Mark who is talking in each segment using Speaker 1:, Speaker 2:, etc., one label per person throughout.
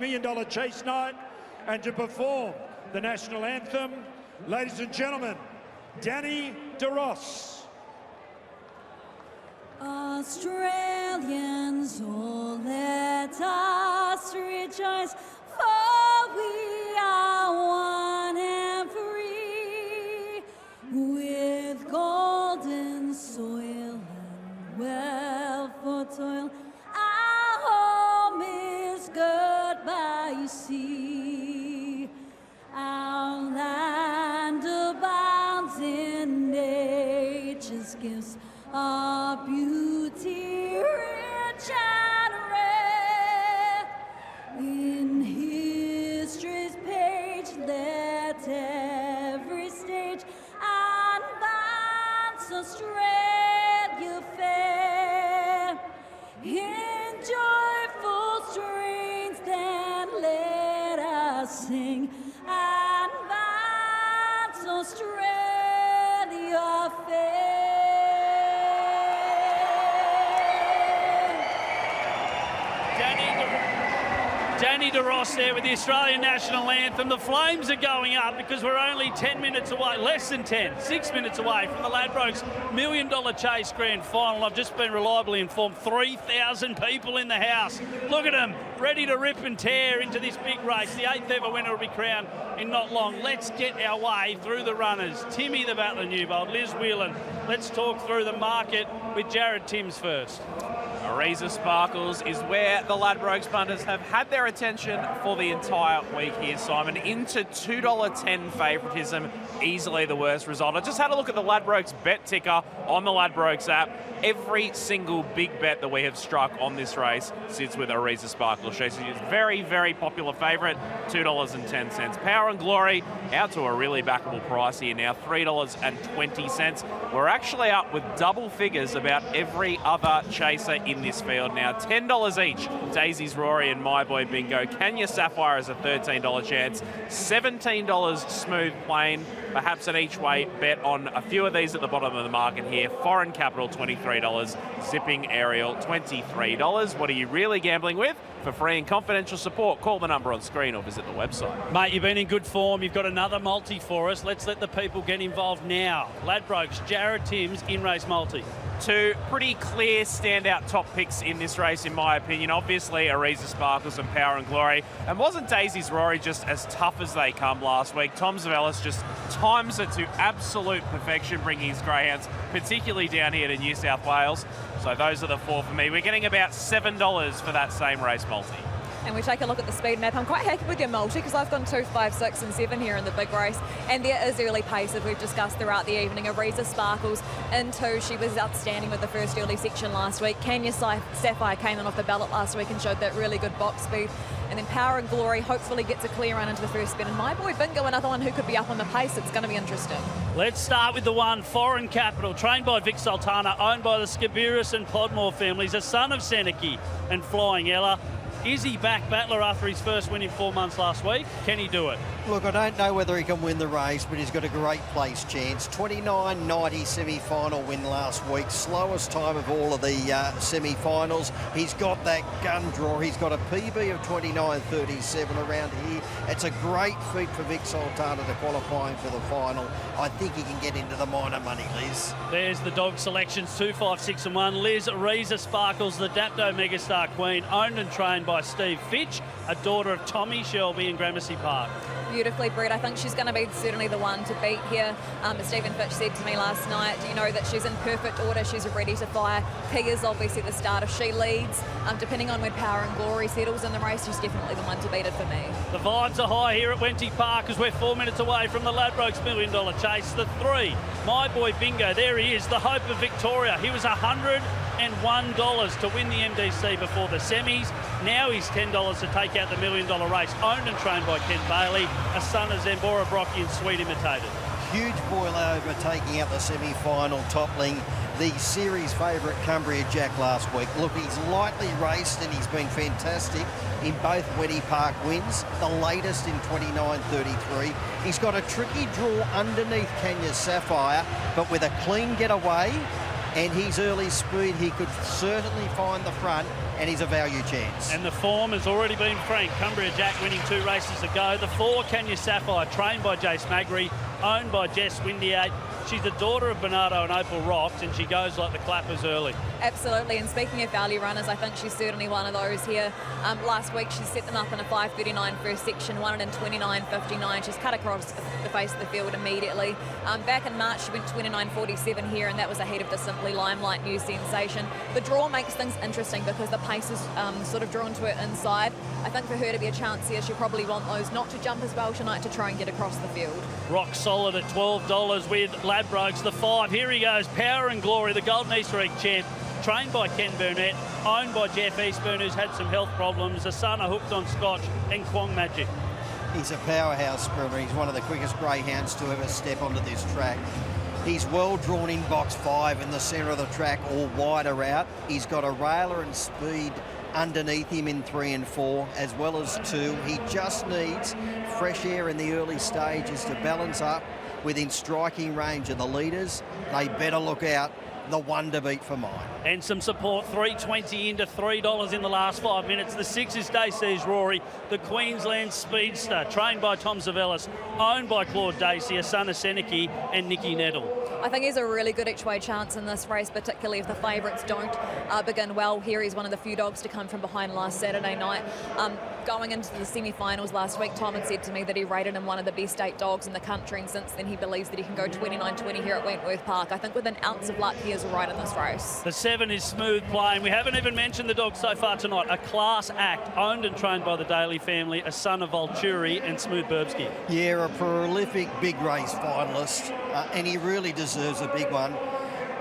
Speaker 1: Million Dollar Chase night, and to perform the national anthem, ladies and gentlemen, Danny DeRoss.
Speaker 2: Australians, oh, let us rejoice, for we are one and free, with golden soil and wealth for toil. Our home is good by sea. Our land abounds in nature's gifts, our beauty rich and rare. In history's page, let every stage advance Australia fair. In joyful strains, then let us sing, advance Australia fair.
Speaker 3: Danny DeRoss there with the Australian national anthem. The flames are going up because we're only 10 minutes away, less than 10, 6 minutes away from the Ladbrokes Million Dollar Chase Grand Final. I've just been reliably informed 3,000 people in the house. Look at them, ready to rip and tear into this big race. The 8th ever winner will be crowned in not long. Let's get our way through the runners. Timmy the Battler Newbold, Liz Whelan. Let's talk through the market with Jared Timms first.
Speaker 4: Ariza Sparkles is where the Ladbrokes punters have had their attention for the entire week here, Simon. Into $2.10 favouritism, easily the worst result. I just had a look at the Ladbrokes bet ticker on the Ladbrokes app. Every single big bet that we have struck on this race sits with Ariza Sparkles. She's a very, very popular favourite, $2.10. Power and Glory out to a really backable price here now, $3.20. We're actually up with double figures about every other chaser in this field now. $10 each. Daisy's Rory and My Boy Bingo. Kenya Sapphire is a $13 chance. $17 Smooth Plain. Perhaps an each way bet on a few of these at the bottom of the market here. Foreign Capital, $23. Zipping Aerial, $23. What are you really gambling with? For free and confidential support, call the number on screen or visit the website.
Speaker 3: Mate, you've been in good form. You've got another multi for us. Let's let the people get involved now. Ladbrokes, Jared Timms, in-race multi.
Speaker 4: Two pretty clear standout top picks in this race, in my opinion. Obviously, Ariza Sparkles and Power and Glory. And wasn't Daisy's Rory just as tough as they come last week? Tom Zavellis just times it to absolute perfection, bringing his greyhounds, particularly down here to New South Wales. So those are the four for me. We're getting about $7 for that same race multi.
Speaker 5: And we take a look at the speed map. I'm quite happy with your multi because I've gone 2, 5, 6 and 7 here in the big race. And there is early pace, as we've discussed throughout the evening. Ariza Sparkles in 2. She was outstanding with the first early section last week. Kenya Sapphire came in off the ballot last week and showed that really good box speed. And then Power and Glory hopefully gets a clear run into the first spin. And My Boy Bingo, another one who could be up on the pace. It's going to be interesting.
Speaker 3: Let's start with the one, Foreign Capital, trained by Vic Sultana, owned by the Skibiris and Podmore families, a son of Seneki and Flying Ella. Is he back battler after his first win in 4 months last week? Can he do it?
Speaker 6: Look, I don't know whether he can win the race, but he's got a great place chance. 29.90 semi-final win last week. Slowest time of all of the semi-finals. He's got that gun draw. He's got a PB of 29.37 around here. It's a great feat for Vic Sultana to qualifying for the final. I think he can get into the minor money, Liz.
Speaker 3: There's the dog selections, 2, 5, 6 and 1. Liz Ariza Sparkles, the Dapto Megastar Queen, owned and trained by Steve Fitch, a daughter of Tommy Shelby in Gramercy Park.
Speaker 5: Beautifully bred. I think she's going to be certainly the one to beat here. Stephen Fitch said to me last night, you know, that she's in perfect order. She's ready to fire. Key is obviously the starter. She leads. Depending on where Power and Glory settles in the race, she's definitely the one to beat it for me.
Speaker 3: The vibes are high here at Wenty Park as we're 4 minutes away from the Ladbrokes Million Dollar Chase. The 3, My Boy Bingo. There he is, the hope of Victoria. He was $101 to win the MDC before the semis. Now he's $10 to take out the $1 million race, owned and trained by Ken Bailey, a son of Zembora Brocky and Sweet Imitated.
Speaker 6: Huge boil over taking out the semi-final, toppling the series favourite Cumbria Jack last week. Look, he's lightly raced and he's been fantastic in both Wenty Park wins, the latest in 29.33. He's got a tricky draw underneath Kenya Sapphire, but with a clean getaway, and his early speed, he could certainly find the front, and he's a value chance.
Speaker 3: And the form has already been franked. Cumbria Jack winning 2 races ago. The 4, Kenya Sapphire, trained by Jace Magri, owned by Jess Windiate. She's the daughter of Bernardo and Opal Rocks, and she goes like the clappers early.
Speaker 5: Absolutely, and speaking of value runners, I think she's certainly one of those here. Last week she set them up in a 5:39 first section, won it in 29:59. She's cut across the face of the field immediately. Back in March she went 29:47 here, and that was ahead of the Simply Limelight new sensation. The draw makes things interesting because the pace is sort of drawn to her inside. I think for her to be a chance here, she'll probably want those not to jump as well tonight to try and get across the field.
Speaker 3: Rock solid at $12 with Ladbrokes. The 5, here he goes, Power and Glory, the Golden Easter Egg champ, trained by Ken Burnett, owned by Jeff Eastburn, who's had some health problems. Asana hooked on Scotch, and Kwong Magic.
Speaker 6: He's a powerhouse sprinter. He's one of the quickest greyhounds to ever step onto this track. He's well drawn in box 5 in the centre of the track, all wider out. He's got a railer and speed underneath him in 3 and 4, as well as 2. He just needs fresh air in the early stages to balance up within striking range of the leaders. They better look out. The 1 to beat for mine.
Speaker 3: And some support, $3.20 into $3 in the last 5 minutes. The 6 is Dacey's Rory, the Queensland speedster, trained by Tom Zavellis, owned by Claude Dacey, a son of Seneki, and Nikki Nettle.
Speaker 5: I think he's a really good each-way chance in this race, particularly if the favourites don't begin well here. He's one of the few dogs to come from behind last Saturday night. Going into the semi-finals last week, Tom had said to me that he rated him one of the best 8 dogs in the country, and since then he believes that he can go 29-20 here at Wentworth Park. I think with an ounce of luck, he is right in this race.
Speaker 3: The 7 is Smooth Playing. We haven't even mentioned the dog so far tonight. A class act, owned and trained by the Daly family, a son of Volturi and Smooth Burbsky.
Speaker 6: Yeah, a prolific big race finalist, and he really deserves a big one.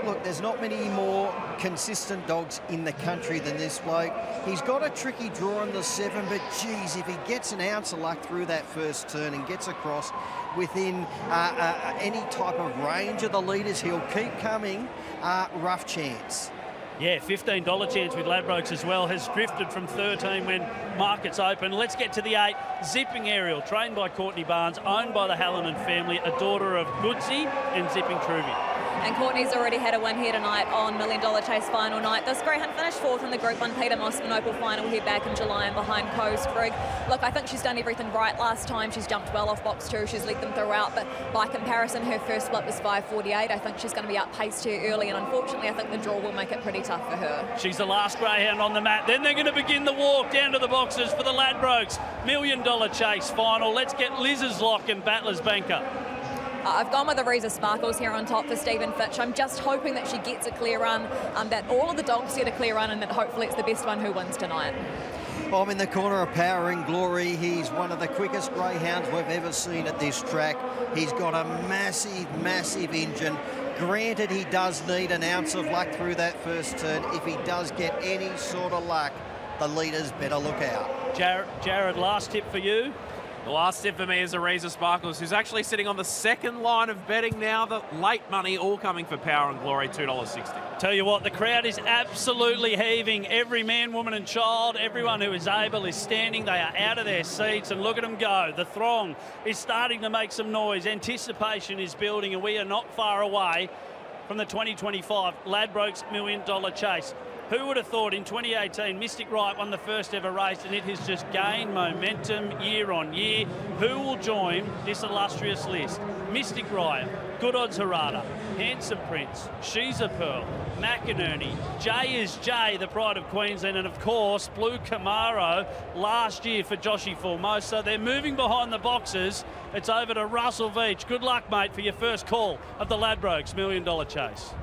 Speaker 6: Look, there's not many more consistent dogs in the country than this bloke. He's got a tricky draw in the 7, but geez, if he gets an ounce of luck through that first turn and gets across within any type of range of the leaders, he'll keep coming. Rough chance.
Speaker 3: Yeah, $15 chance with Ladbrokes as well. Has drifted from 13 when markets open. Let's get to the 8. Zipping Aerial, trained by Courtney Barnes, owned by the Hallinan family, a daughter of Goodsey and Zipping Truvy.
Speaker 5: And Courtney's already had a win here tonight on Million Dollar Chase final night. This greyhound finished 4th in the Group 1 Peter Mossman Opal final here back in July and behind Coast Greg. Look, I think she's done everything right last time. She's jumped well off box 2. She's led them throughout, but by comparison, her first split was 5:48. I think she's going to be outpaced here early, and unfortunately, I think the draw will make it pretty tough for her.
Speaker 3: She's the last greyhound on the mat. Then they're going to begin the walk down to the boxes for the Ladbrokes Million Dollar Chase final. Let's get Liz's Lock and Battler's Banker.
Speaker 5: I've gone with Ariza Sparkles here on top for Stephen Fitch. I'm just hoping that she gets a clear run, that all of the dogs get a clear run, and that hopefully it's the best one who wins tonight.
Speaker 6: I'm in the corner of Power and Glory. He's one of the quickest greyhounds we've ever seen at this track. He's got a massive, massive engine. Granted, he does need an ounce of luck through that first turn. If he does get any sort of luck, the leaders better look out.
Speaker 3: Jared, last tip for you.
Speaker 4: The last tip for me is Ariza Sparkles, who's actually sitting on the second line of betting now. The late money all coming for Power and Glory, $2.60.
Speaker 3: Tell you what, the crowd is absolutely heaving. Every man, woman and child, everyone who is able is standing. They are out of their seats, and look at them go. The throng is starting to make some noise. Anticipation is building, and we are not far away from the 2025 Ladbrokes Million Dollar Chase. Who would have thought in 2018 Mystic Right won the first ever race, and it has just gained momentum year on year. Who will join this illustrious list? Mystic Right, Good Odds Harada, Handsome Prince, She's a Pearl, McInerney, Jay is Jay, the pride of Queensland, and of course Blue Camaro last year for Joshy Formosa. They're moving behind the boxes. It's over to Russell Veach. Good luck, mate, for your first call of the Ladbrokes Million Dollar Chase.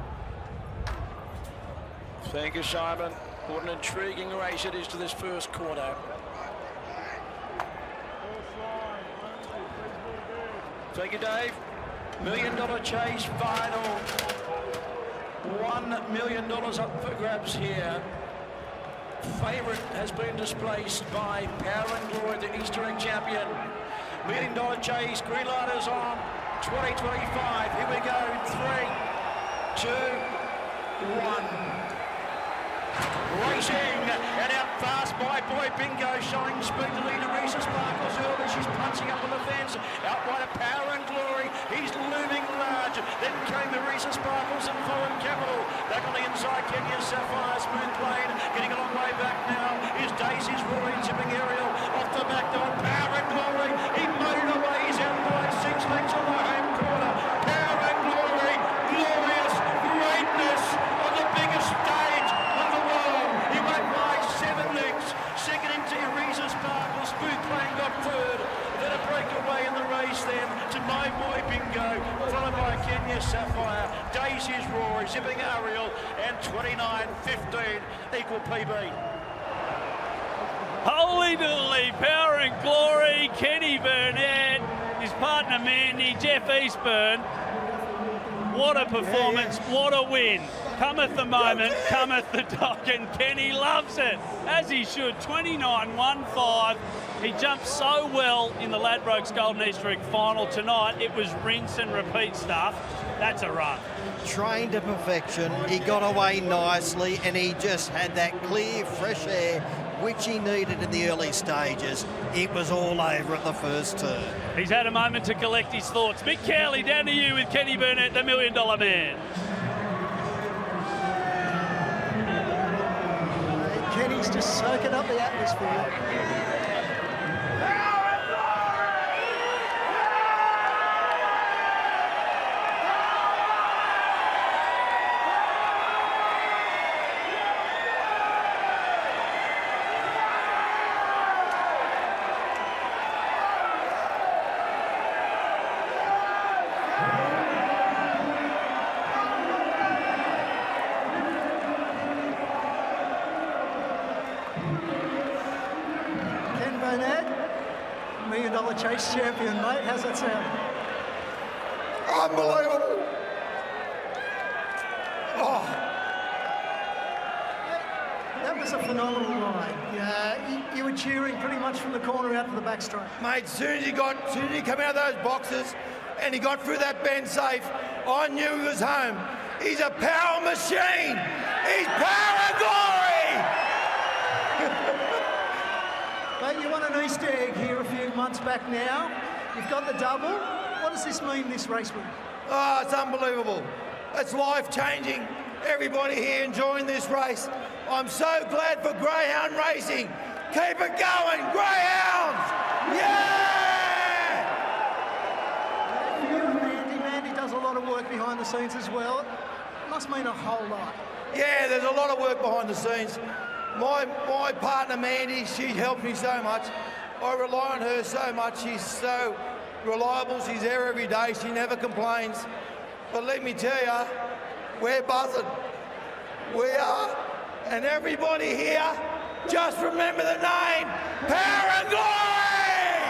Speaker 7: Thank you, Simon. What an intriguing race it is to this first quarter. Thank you, Dave. Million Dollar Chase final. $1 million up for grabs here. Favourite has been displaced by Power and Glory, the Easter Egg champion. Million Dollar Chase, green light is on. 2025. Here we go. 3, 2, 1. Racing and out fast by Boy Bingo, showing speed to lead Ariza Sparkles early. She's punching up on the fence. Out wide of Power and Glory. He's looming large. Then came Ariza Sparkles and Foreign Capital. They're Kenya's Sapphire, smooth plane, getting a long way back now. Is Daisy's Rory tipping Ariel off the back door. Power and Glory, he made it away. He's out by 6 lengths on the home corner. Power and Glory, glorious greatness on the biggest stage of the world. He went by 7 lengths. Second into Eureka Sparkle, smooth plane got third. Then a breakaway in the race then to My Boy Bingo, followed by Kenya Sapphire, Daisy's Rory, zipping Ariel, and 29.15 equal PB.
Speaker 3: Holy dooly, Power and Glory, Kenny Burnett, his partner Mandy, Jeff Eastburn. What a performance, what a win. Cometh the moment, cometh the dog, and Kenny loves it, as he should. 29.15. He jumped so well in the Ladbrokes Golden Easter Egg final tonight. It was rinse and repeat stuff. That's a run.
Speaker 6: Trained to perfection. He got away nicely, and he just had that clear, fresh air, which he needed in the early stages. It was all over at the first turn.
Speaker 3: He's had a moment to collect his thoughts. Mick Cowley, down to you with Kenny Burnett, the $1 Million Man.
Speaker 8: Kenny's just soaking up the atmosphere. $1 Million Chase champion, mate. How's that sound?
Speaker 9: Unbelievable. Oh.
Speaker 8: That was a phenomenal ride. You were cheering pretty much from the corner out to the back straight.
Speaker 9: Mate, as soon as he came out of those boxes and he got through that bend safe, I knew he was home. He's a power machine. He's Power and Glory.
Speaker 8: Mate, you won an Easter egg here a few months back now. You've got the double. What does this mean, this race week?
Speaker 9: Oh, it's unbelievable. It's life-changing. Everybody here enjoying this race. I'm so glad for Greyhound Racing. Keep it going, Greyhounds! Yeah!
Speaker 8: You and Mandy does a lot of work behind the scenes as well. It must mean a whole lot.
Speaker 9: Yeah, there's a lot of work behind the scenes. My partner Mandy, she helps me so much. I rely on her so much. She's so reliable. She's there every day. She never complains. But let me tell you, we're buzzing. We are. And everybody here, just remember the name, Power and Glory!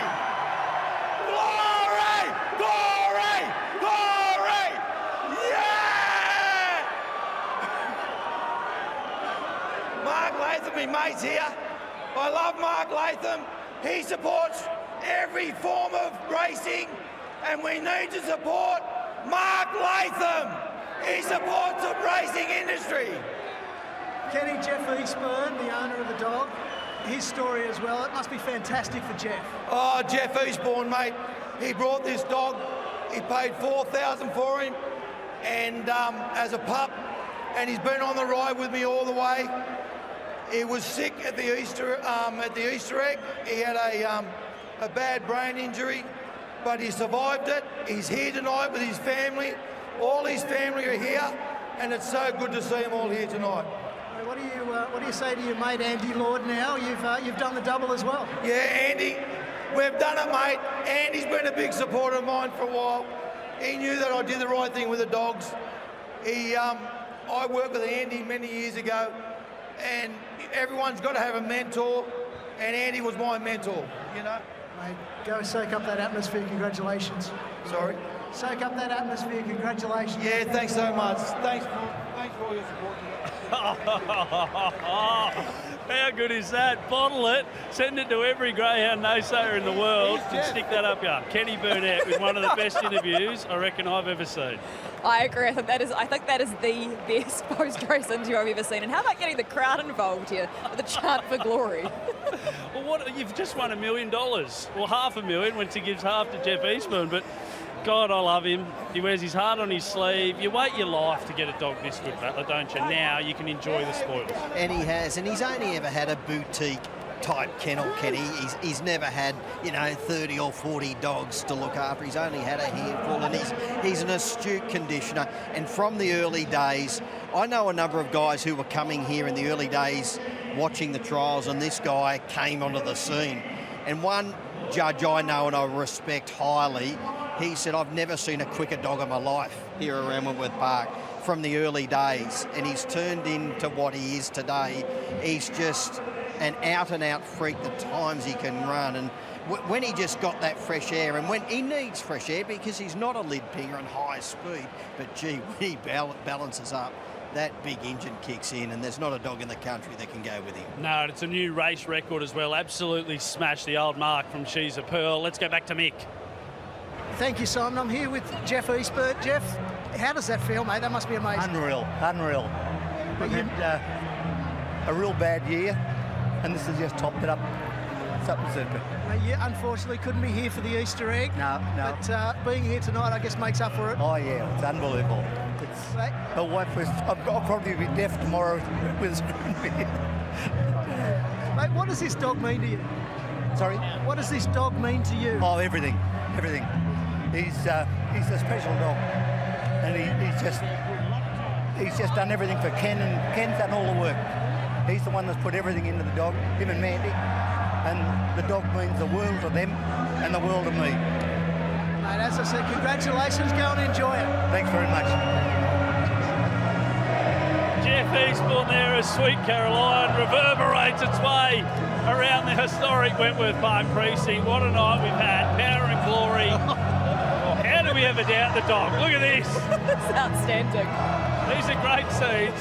Speaker 9: Glory! Glory! Glory! Yeah! Mark Latham, my mate's here. I love Mark Latham. He supports every form of racing, and we need to support Mark Latham. He supports the racing industry.
Speaker 8: Kenny, Jeff Eastburn, the owner of the dog, his story as well. It must be fantastic for Jeff.
Speaker 9: Oh, Jeff Eastburn, mate. He brought this dog. He paid $4,000 for him, and as a pup, and he's been on the ride with me all the way. He was sick at the Easter egg. He had a bad brain injury, but he survived it. He's here tonight with his family. All his family are here, and it's so good to see them all here tonight.
Speaker 8: What do you say to your mate Andy Lord now? You've done the double as well.
Speaker 9: Yeah, Andy, we've done it, mate. Andy's been a big supporter of mine for a while. He knew that I did the right thing with the dogs. I worked with Andy many years ago, and everyone's got to have a mentor, and Andy was my mentor, you know.
Speaker 8: Mate, go soak up that atmosphere. Congratulations.
Speaker 9: Sorry?
Speaker 8: Soak up that atmosphere. Congratulations.
Speaker 9: Yeah, thanks so much. Thanks for all your support.
Speaker 3: How good is that? Bottle it, send it to every greyhound naysayer in the world, and stick that up your Kenny Burnett with one of the best interviews I reckon I've ever seen.
Speaker 5: I agree. I think that is the best post-race interview I've ever seen. And how about getting the crowd involved here with the chant for glory?
Speaker 3: Well, you've just won $1 million. Well, $500,000 once he gives half to Jeff Eastburn, but God, I love him. He wears his heart on his sleeve. You wait your life to get a dog this good, Battler, don't you? Now you can enjoy the spoils.
Speaker 6: And he has, and he's only ever had a boutique type kennel, Kenny. He's never had, 30 or 40 dogs to look after. He's only had a handful, and he's an astute conditioner. And from the early days, I know a number of guys who were coming here in the early days watching the trials, and this guy came onto the scene. And one judge I know and I respect highly, he said, I've never seen a quicker dog in my life here around Wentworth Park from the early days. And he's turned into what he is today. He's just an out-and-out freak the times he can run. And when he just got that fresh air, and when he needs fresh air because he's not a lid pinger and high speed, but gee, when he balances up, that big engine kicks in, and there's not a dog in the country that can go with him.
Speaker 3: No, it's a new race record as well. Absolutely smashed the old mark from She's a Pearl. Let's go back to Mick.
Speaker 8: Thank you, Simon. I'm here with Jeff Eastburn. Jeff, how does that feel, mate? That must be amazing.
Speaker 10: Unreal. We had a real bad year, and this has just topped it up. Something super.
Speaker 8: Yeah, unfortunately, couldn't be here for the Easter egg.
Speaker 10: No.
Speaker 8: But being here tonight, I guess, makes up for it.
Speaker 10: Oh, yeah, it's unbelievable. My wife was, I'll probably be deaf tomorrow with
Speaker 8: Mate, what does this dog mean to you?
Speaker 10: Sorry?
Speaker 8: What does this dog mean to you?
Speaker 10: Oh, everything. He's a special dog, and he's just done everything for Ken, and Ken's done all the work. He's the one that's put everything into the dog, him and Mandy, and the dog means the world to them and the world to me.
Speaker 8: Mate, as I said, congratulations, go and enjoy it.
Speaker 10: Thanks very much.
Speaker 3: Jeff Eastbourne there as Sweet Caroline reverberates its way around the historic Wentworth Park precinct. What a night we've had. Power and glory. How do we ever doubt the dog? Look at this.
Speaker 5: It's outstanding.
Speaker 3: These are great scenes.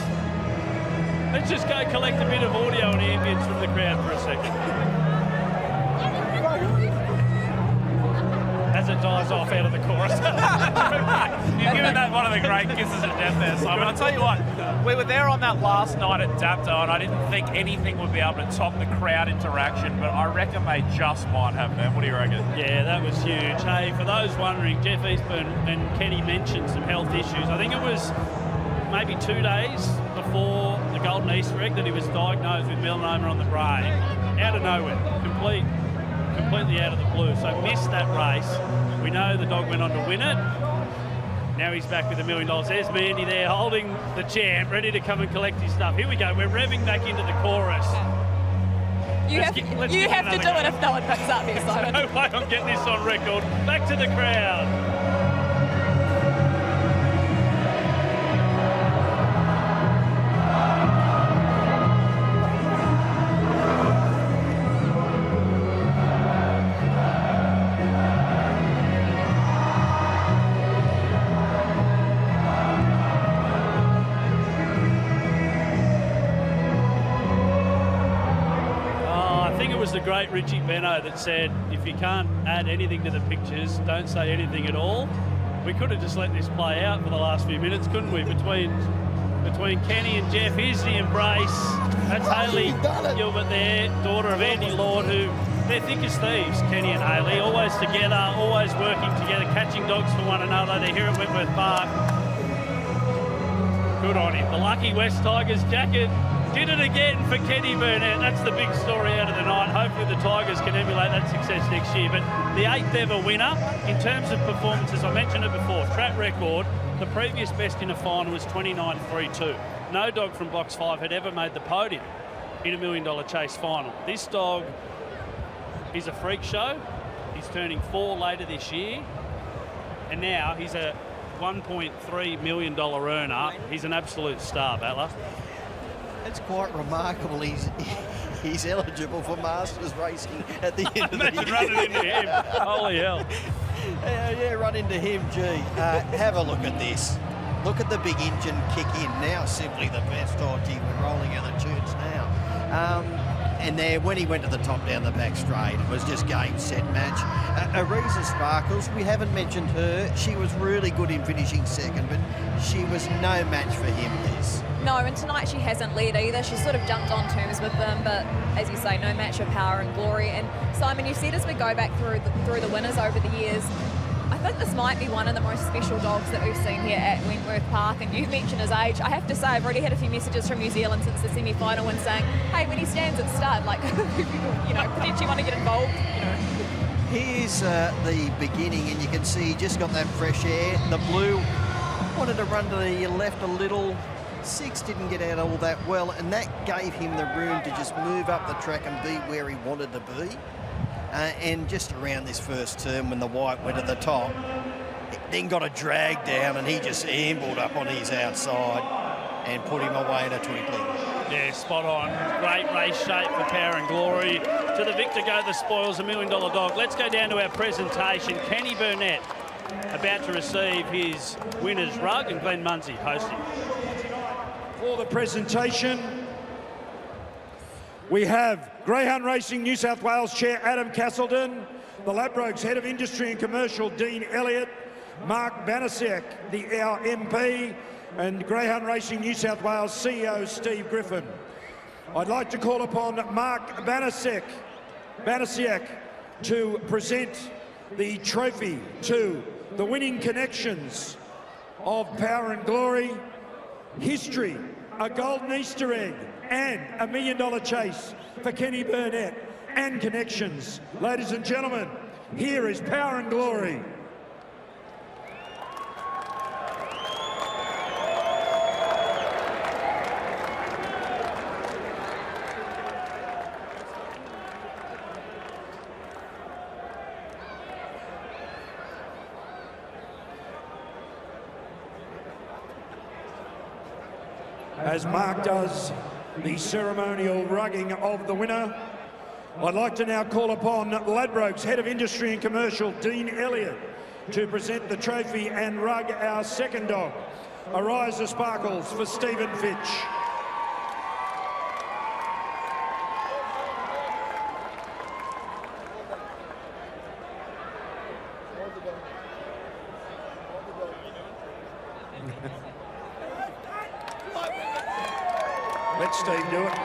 Speaker 3: Let's just go collect a bit of audio and ambience from the crowd for a second. As it dies off out of the chorus.
Speaker 4: You've given that one of the great kisses of death there, Simon. I'll tell you what, we were there on that last night at Dapto, and I didn't think anything would be able to top the crowd interaction, but I reckon they just might have, man. What do you reckon?
Speaker 3: Yeah, that was huge. Hey, for those wondering, Jeff Eastburn and Kenny mentioned some health issues. I think it was maybe 2 days before the Golden Easter egg that he was diagnosed with melanoma on the brain. Out of nowhere, completely out of the blue. So missed that race. We know the dog went on to win it. Now he's back with $1 million. There's Mandy there holding the champ, ready to come and collect his stuff. Here we go. We're revving back into the chorus.
Speaker 5: You have to do it if no one picks up here, Simon.
Speaker 3: No way I'm getting this on record. Back to the crowd. The great Richie Benno that said, if you can't add anything to the pictures, don't say anything at all. We could have just let this play out for the last few minutes, couldn't we? Between Kenny and Jeff, here's the embrace. That's Hayley Gilbert there, daughter of Andy Lord, who they're thick as thieves, Kenny and Hayley, always together, always working together, catching dogs for one another. They're here at Wentworth Park. Good on him. The lucky West Tigers jacket did it again for Kenny Burnett. That's the big story out of the night. Hopefully the Tigers can emulate that success next year. But the 8th ever winner, in terms of performances, I mentioned it before, track record, the previous best in a final was 29.32. No dog from box 5 had ever made the podium in a $1 Million Chase final. This dog is a freak show. He's turning 4 later this year. And now he's a $1.3 million earner. He's an absolute star, Battler.
Speaker 6: It's quite remarkable. He's eligible for Masters racing at the end of the year.
Speaker 3: Imagine running into him. Holy hell.
Speaker 6: Yeah, run into him, gee. Have a look at this. Look at the big engine kick in. Now simply the best. Oh, gee, we're rolling out the tunes now. And there, when he went to the top down the back straight, it was just game, set, match. Ariza Sparkles, we haven't mentioned her. She was really good in finishing second, but she was no match for him, Liz.
Speaker 5: No, and tonight she hasn't led either. She sort of jumped on terms with them, but as you say, no match for power and glory. And Simon, you said as we go back through the winners over the years, I think this might be one of the most special dogs that we've seen here at Wentworth Park. And you mentioned his age. I have to say, I've already had a few messages from New Zealand since the semi-final one saying, hey, when he stands at stud, like, potentially want to get involved,
Speaker 6: Here's the beginning, and you can see he just got that fresh air. The blue wanted to run to the left a little. 6 didn't get out all that well, and that gave him the room to just move up the track and be where he wanted to be. And just around this first turn when the white went at the top, it then got a drag down and he just ambled up on his outside and put him away in a twinkling.
Speaker 3: Yeah, spot on. Great race shape for Power and Glory. To the victor go the spoils, $1 million dog. Let's go down to our presentation. Kenny Burnett about to receive his winner's rug, and Glenn Munsey hosting.
Speaker 1: For the presentation, we have Greyhound Racing New South Wales Chair Adam Castleton, the Ladbrokes Head of Industry and Commercial Dean Elliott, Mark Banasiak, our MP, and Greyhound Racing New South Wales CEO Steve Griffin. I'd like to call upon Mark Banasiak to present the trophy to the winning connections of Power and Glory, history, a golden Easter egg, and $1 million chase for Kenny Burnett and connections. Ladies and gentlemen, here is Power and Glory. As Mark does the ceremonial rugging of the winner, I'd like to now call upon Ladbrokes Head of Industry and Commercial, Dean Elliott, to present the trophy and rug our second dog, Ariza Sparkles, for Stephen Fitch. Let Steve do it.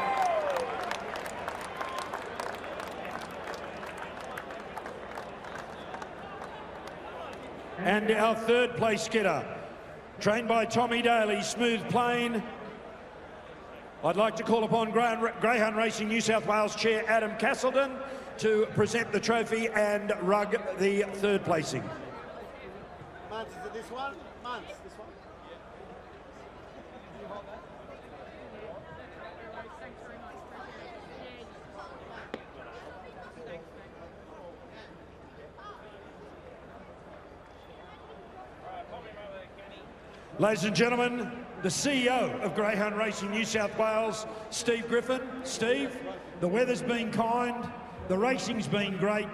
Speaker 1: And our third place getter, trained by Tommy Daly, Smooth Plain. I'd like to call upon Greyhound Racing New South Wales Chair Adam Castleton to present the trophy and rug the third placing.
Speaker 10: Muntz, is it this one? Muntz, this one?
Speaker 1: Ladies and gentlemen, the CEO of Greyhound Racing New South Wales, Steve Griffin. Steve, the weather's been kind, the racing's been great,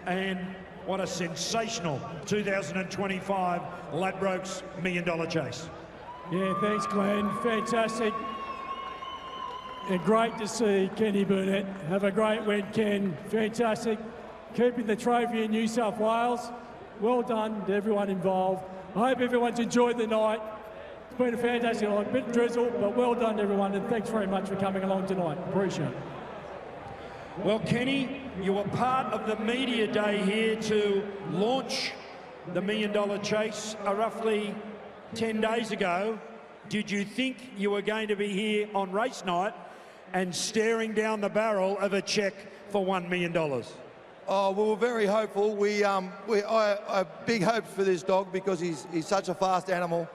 Speaker 1: and what a sensational 2025 Ladbrokes $1 Million Chase.
Speaker 11: Yeah, thanks, Glenn. Fantastic. And great to see Kenny Burnett. Have a great win, Ken. Fantastic. Keeping the trophy in New South Wales. Well done to everyone involved. I hope everyone's enjoyed the night. It's been a fantastic night. A bit drizzle, but well done to everyone, and thanks very much for coming along tonight. Appreciate it.
Speaker 1: Well, Kenny, you were part of the media day here to launch the $1 Million Chase roughly 10 days ago. Did you think you were going to be here on race night and staring down the barrel of a cheque for $1 million?
Speaker 9: Oh, we were very hopeful. I big hopes for this dog because he's such a fast animal,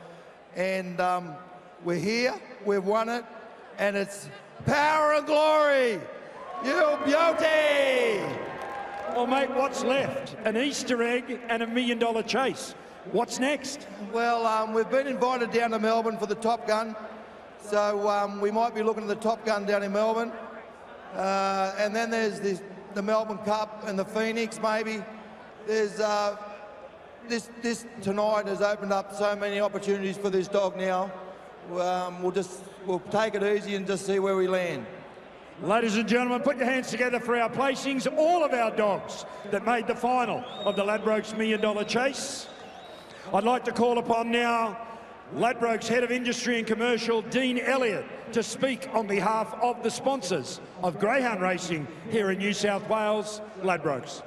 Speaker 9: and we're here. We've won it, and it's Power and Glory. You beauty!
Speaker 1: Well, mate, what's left? An Easter egg and $1 Million Chase. What's next?
Speaker 9: Well, we've been invited down to Melbourne for the Top Gun, so we might be looking at the Top Gun down in Melbourne, and then there's the Melbourne Cup and the Phoenix, maybe. There's this tonight has opened up so many opportunities for this dog now. We'll take it easy and just see where we land.
Speaker 1: Ladies and gentlemen, put your hands together for our placings. All of our dogs that made the final of the Ladbrokes Million Dollar Chase. I'd like to call upon now Ladbrokes Head of Industry and Commercial, Dean Elliott, to speak on behalf of the sponsors of greyhound racing here in New South Wales, Ladbrokes.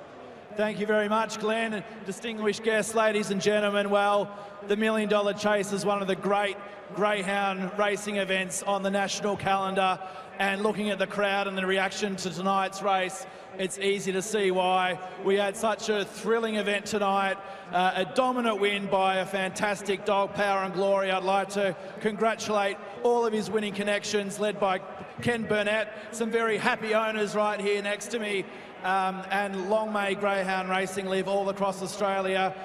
Speaker 12: Thank you very much, Glenn. And distinguished guests, ladies and gentlemen, well, the Million Dollar Chase is one of the great greyhound racing events on the national calendar. And looking at the crowd and the reaction to tonight's race, it's easy to see why. We had such a thrilling event tonight, a dominant win by a fantastic dog, Power and Glory. I'd like to congratulate all of his winning connections, led by Ken Burnett, some very happy owners right here next to me, and long may greyhound racing live all across Australia.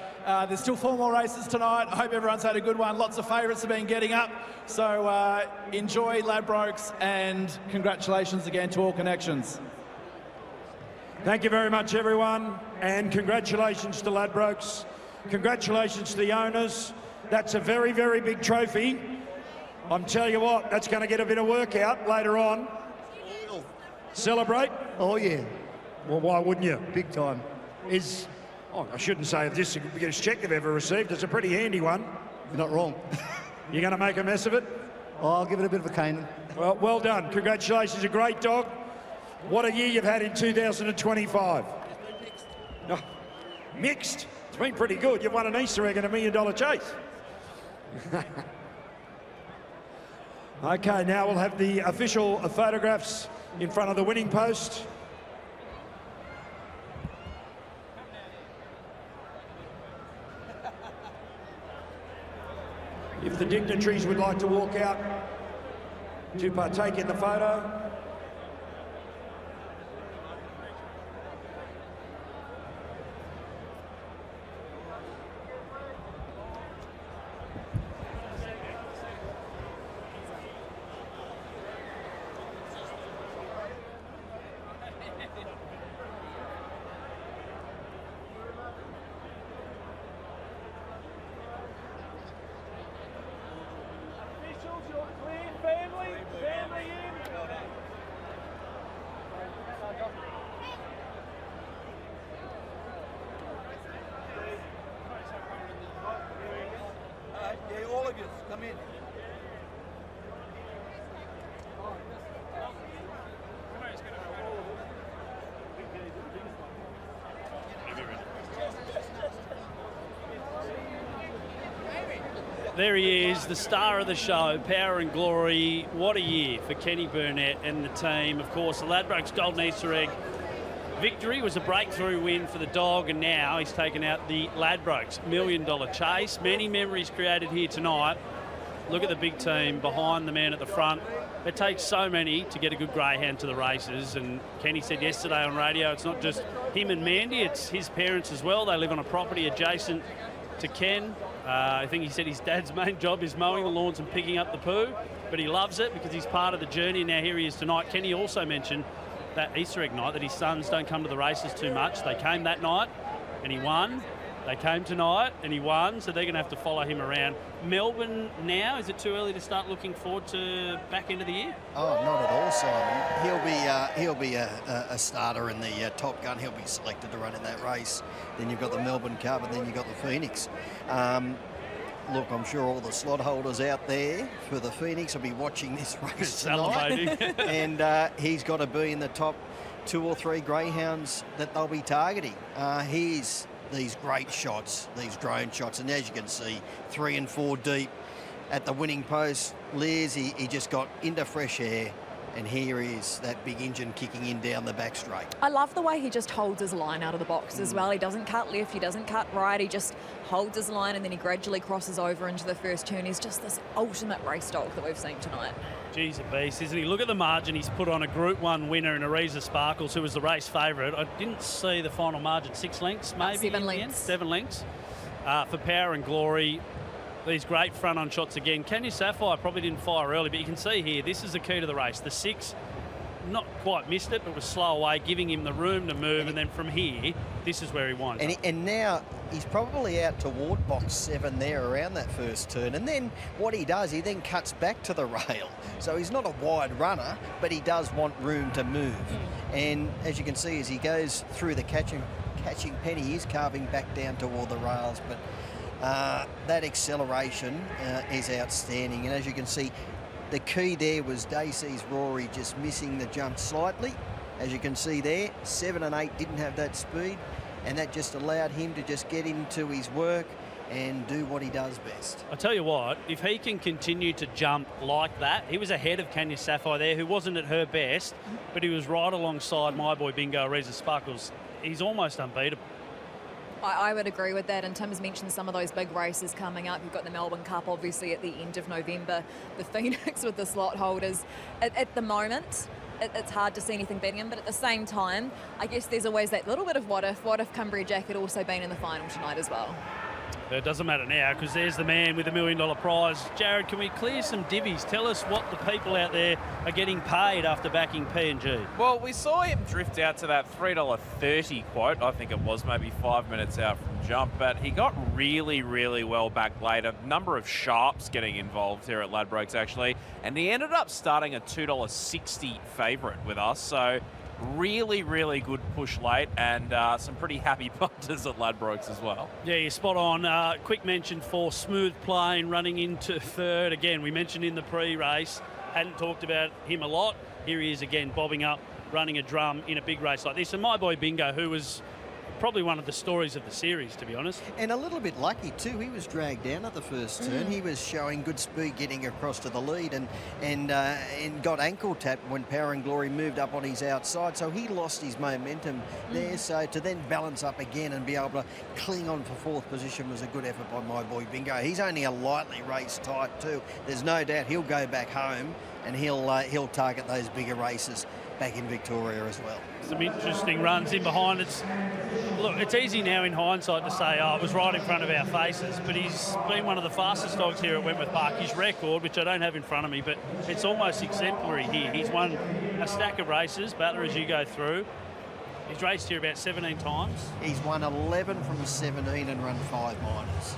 Speaker 12: There's still 4 more races tonight. I hope everyone's had a good one. Lots of favourites have been getting up. So enjoy Ladbrokes, and congratulations again to all connections.
Speaker 1: Thank you very much, everyone, and congratulations to Ladbrokes. Congratulations to the owners. That's a very, very big trophy. I'm telling you what, that's going to get a bit of workout later on. Celebrate?
Speaker 10: Oh, yeah.
Speaker 1: Well, why wouldn't you?
Speaker 10: Big time.
Speaker 1: I shouldn't say this is the biggest check they've ever received. It's a pretty handy one.
Speaker 10: You're not wrong.
Speaker 1: You're going to make a mess of it?
Speaker 10: Oh, I'll give it a bit of a cane.
Speaker 1: Well done. Congratulations. A great dog. What a year you've had in 2025. Oh, mixed. It's been pretty good. You've won an Easter egg and a $1 million chase. Okay, now we'll have the official photographs in front of the winning post. If the dignitaries would like to walk out to partake in the photo.
Speaker 9: All of you, come in.
Speaker 3: There he is, the star of the show, Power and Glory. What a year for Kenny Burnett and the team. Of course, the Ladbrokes Golden Easter Egg victory was a breakthrough win for the dog, and now he's taken out the Ladbrokes Million Dollar Chase. Many memories created here tonight. Look at the big team behind the man at the front. It takes so many to get a good greyhound to the races, and Kenny said yesterday on radio it's not just him and Mandy, it's his parents as well. They live on a property adjacent to Ken. I think he said his dad's main job is mowing the lawns and picking up the poo, but he loves it because he's part of the journey. Now here he is tonight. Kenny also mentioned that Easter egg night that his sons don't come to the races too much. They came that night and he won. They came tonight and he won, so they're going to have to follow him around. Melbourne now, is it too early to start looking forward to back into the year?
Speaker 6: Oh, not at all, Simon. He'll be a starter in the Top Gun. He'll be selected to run in that race. Then you've got the Melbourne Cup, and then you've got the Phoenix. Look, I'm sure all the slot holders out there for the Phoenix will be watching this race tonight. And he's got to be in the top 2 or 3 greyhounds that they'll be targeting. He's these great shots, these drone shots, and as you can see, 3 and 4 deep at the winning post. Liz, he just got into fresh air, and here is that big engine kicking in down the back straight.
Speaker 5: I love the way he just holds his line out of the box as well. He doesn't cut left, he doesn't cut right, he just holds his line and then he gradually crosses over into the first turn. He's just this ultimate race dog that we've seen tonight.
Speaker 3: Geez, a beast, isn't he? Look at the margin he's put on a Group 1 winner in Ariza Sparkles, who was the race favourite. I didn't see the final margin, 6 lengths maybe?
Speaker 5: 7 lengths.
Speaker 3: 7 lengths. For Power and Glory. These great front-on shots again. Canyon Sapphire probably didn't fire early, but you can see here, this is the key to the race. The 6 not quite missed it, but was slow away, giving him the room to move, and then from here, this is where he winds up.
Speaker 6: And now he's probably out toward box 7 there around that first turn. And then what he does, he then cuts back to the rail. So he's not a wide runner, but he does want room to move. And as you can see, as he goes through the catching pen, he is carving back down toward the rails. But that acceleration is outstanding. And as you can see, the key there was Dacey's Rory just missing the jump slightly. As you can see there, 7 and 8 didn't have that speed, and that just allowed him to just get into his work and do what he does best.
Speaker 3: I tell you what, if he can continue to jump like that, he was ahead of Kenya Sapphire there, who wasn't at her best, but he was right alongside my boy Bingo Ariza Sparkles. He's almost unbeatable.
Speaker 5: I would agree with that, and Tim's mentioned some of those big races coming up. You've got the Melbourne Cup, obviously, at the end of November. The Phoenix with the slot holders. At the moment, it's hard to see anything beating him, but at the same time, I guess there's always that little bit of what if. What if Cumbria Jack had also been in the final tonight as well?
Speaker 3: It doesn't matter now, because there's the man with the $1 million prize. Jared, can we clear some divvies? Tell us what the people out there are getting paid after backing P&G.
Speaker 4: Well, we saw him drift out to that $3.30 quote. I think it was maybe 5 minutes out from jump, but he got really, really well back late. A number of sharps getting involved here at Ladbrokes, actually, and he ended up starting a $2.60 favourite with us. So really, really good push late, and some pretty happy punters at Ladbrokes as well.
Speaker 3: Yeah, you're spot on. Quick mention for Smooth Plane running into third. Again, we mentioned in the pre-race, hadn't talked about him a lot. Here he is again, bobbing up, running a drum in a big race like this. And my boy Bingo, who was probably one of the stories of the series, to be honest.
Speaker 6: And a little bit lucky too. He was dragged down at the first turn. He was showing good speed getting across to the lead, and got ankle tapped when Power and Glory moved up on his outside. So he lost his momentum there. So to then balance up again and be able to cling on for fourth position was a good effort by my boy Bingo. He's only a lightly raced type too. There's no doubt he'll go back home and he'll target those bigger races back in Victoria as well.
Speaker 3: Some interesting runs in behind. It's easy now in hindsight to say, oh, it was right in front of our faces, but he's been one of the fastest dogs here at Wentworth Park. His record, which I don't have in front of me, but it's almost exemplary here. He's won a stack of races, Battler, as you go through. He's raced here about 17 times.
Speaker 6: He's won 11 from 17 and run 5 minors.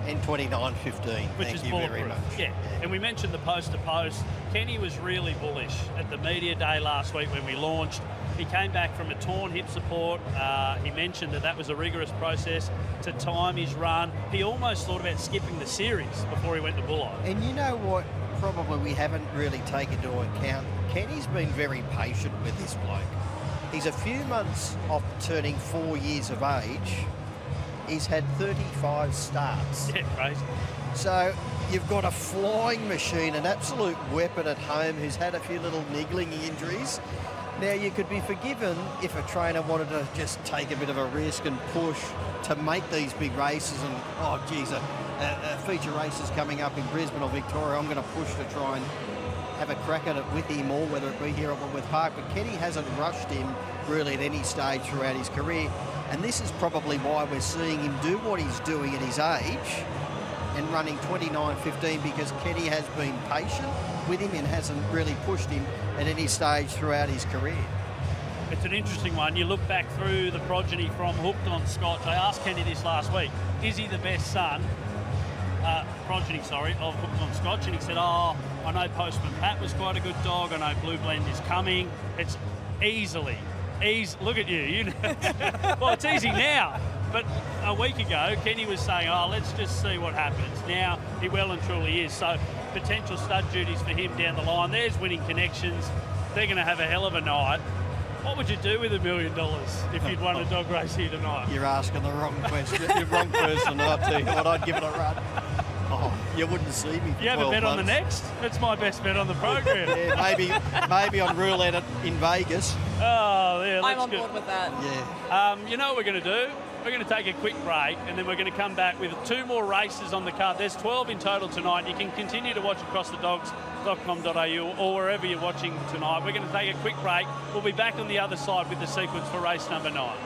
Speaker 6: In 29.15.
Speaker 3: Which is
Speaker 6: Thank you very much.
Speaker 3: Yeah, and we mentioned the post-to-post. Kenny was really bullish at the media day last week when we launched. He came back from a torn hip support. He mentioned that was a rigorous process to time his run. He almost thought about skipping the series before he went to Bulleye.
Speaker 6: And you know what? Probably we haven't really taken into account. Kenny's been very patient with this bloke. He's a few months off turning 4 years of age. He's had 35 starts.
Speaker 3: Yeah, crazy.
Speaker 6: So you've got a flying machine, an absolute weapon at home who's had a few little niggling injuries. Now, you could be forgiven if a trainer wanted to just take a bit of a risk and push to make these big races and, oh, geez, a feature race is coming up in Brisbane or Victoria. I'm going to push to try and have a crack at it with him, or whether it be here at Wentworth Park. But Kenny hasn't rushed him really at any stage throughout his career. And this is probably why we're seeing him do what he's doing at his age and running 29.15, because Kenny has been patient with him and hasn't really pushed him at any stage throughout his career.
Speaker 3: It's an interesting one. You look back through the progeny from Hooked on Scotch. I asked Kenny this last week. Is he the best son, progeny, of Hooked on Scotch? And he said, oh, I know Postman Pat was quite a good dog. I know Blue Blend is coming. It's easily. Look at you. Well, it's easy now. But a week ago, Kenny was saying, oh, let's just see what happens. Now, he well and truly is. So potential stud duties for him down the line. There's Winning Connections. They're going to have a hell of a night. What would you do with $1 million if you'd won a dog race here tonight?
Speaker 6: You're asking the wrong question. You're the wrong person. I'll tell you what, I'd give it a run. Oh, you wouldn't see me for
Speaker 3: You have a bet
Speaker 6: months.
Speaker 3: on the next? That's my best bet on the program.
Speaker 6: Yeah, maybe on roulette in Vegas.
Speaker 3: Oh, yeah,
Speaker 5: I'm on board with that.
Speaker 6: Yeah.
Speaker 3: You know what we're going to do? We're going to take a quick break, and then we're going to come back with 2 more races on the card. There's 12 in total tonight. You can continue to watch across the dogs.com.au or wherever you're watching tonight. We're going to take a quick break. We'll be back on the other side with the sequence for race number 9.